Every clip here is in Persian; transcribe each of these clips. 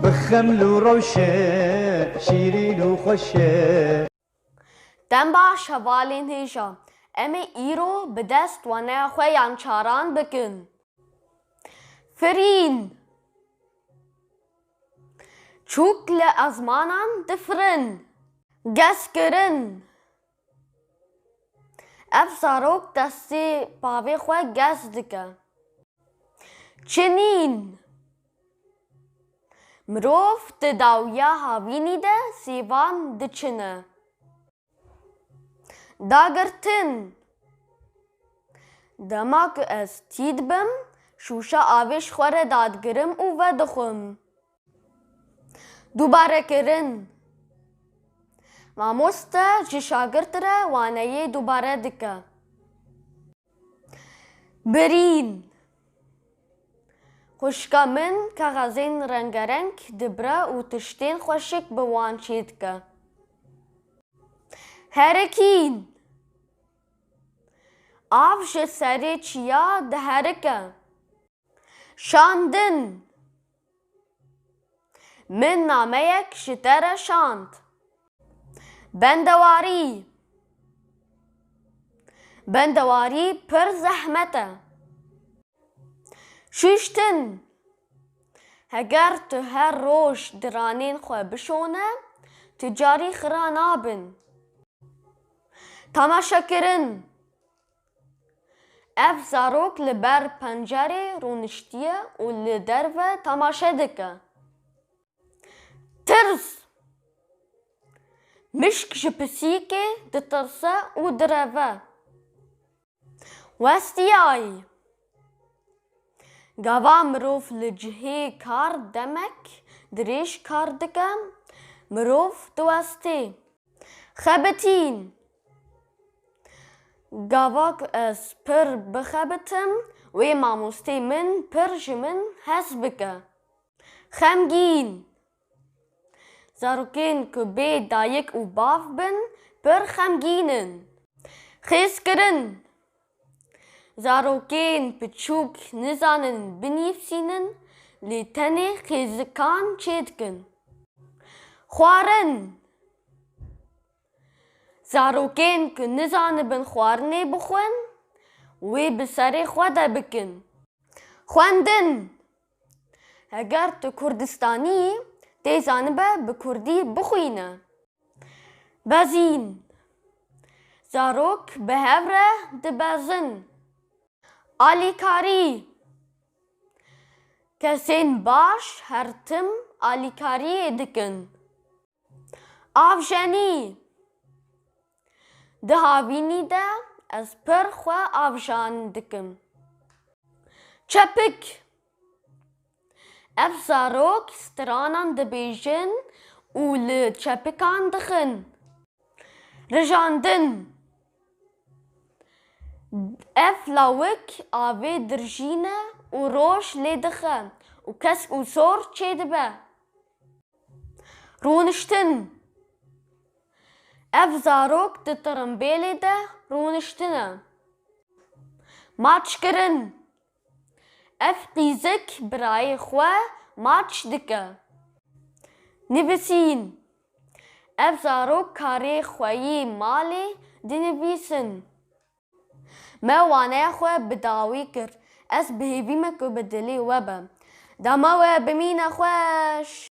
بخمل و روشه شیرین و خوشه دم باش هوالین هیجا امی ایرو به دست وانه خویان چاران بکن فرین چوک لازمانان دفرن گس کرن اف زاروک دستی باوی خواه گس دکه چنین مروف داویا هاوینی ده سیوان دچنه داگرتن دماغ از تید بم شوشا آویش خوره دادگرم او و دخم دوباره کرن ماموستا جی شاگرد را وانه دوباره دکه برین خوشکا من کاغذین رنگارنگ دبره و تشتین خوشک بوان چید که هرکین آف جسری چیا ده هرکه شاندن من نامه یک شتر شاند بندواری پر زحمته شوشتن هگر تو هر روش درانین خواه بشونه تجاری خرانابن تماشا کرن اف زاروک لبر پنجره رونشتیه و لدرو تماشا دکه ترس مشک جپسیکه دترسه و دروه وستیای گاوا مروف لجهه کار دمک دریش کار دکه مروف دوسته خبتین گاواک از پر بخبتم و ماموسته من پر جمن هست بکه خمگین زاروکین که به دایک و باف بن پر خمگینن خیز کرن زاروکین پچوک نزانن بنیفسینن لی تنه خیزکان چیدکن خوارن زاروکین که نزانن بن خوارنه بخون و بسر خواده بکن خواندن اگر تو کردستانی تیزانبه به کردی بخوینه بزین زاروک به هفره دبزن آلیکاری کسین باش هر تم آلیکاری دکن آفجانی ده هاوینی ده از پر خواه آفجان دکم چپک اف زاروک سترانان دبیجن و لچپکان دخن رجاندن اف لاوک آوه درجینه و روش لیدخه و کس و سور چه دبه رونشتن اف زاروک ده ترمبیلی ده رونشتنه ماچ کرن اف قیزک برای خواه ماچ دکه نویسین اف زاروک کاری خواهی مالی دنویسن ما وانه خواه بداوی کرد از بهیویمه که بدلی وبه دماوه بمینه خوش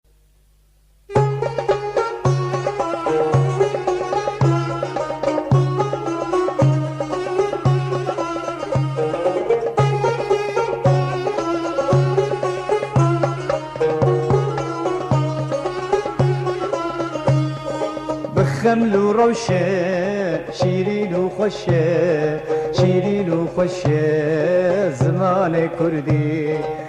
بخمل و روشه شیرین و خوشه شیرین و خوشه زمان کردی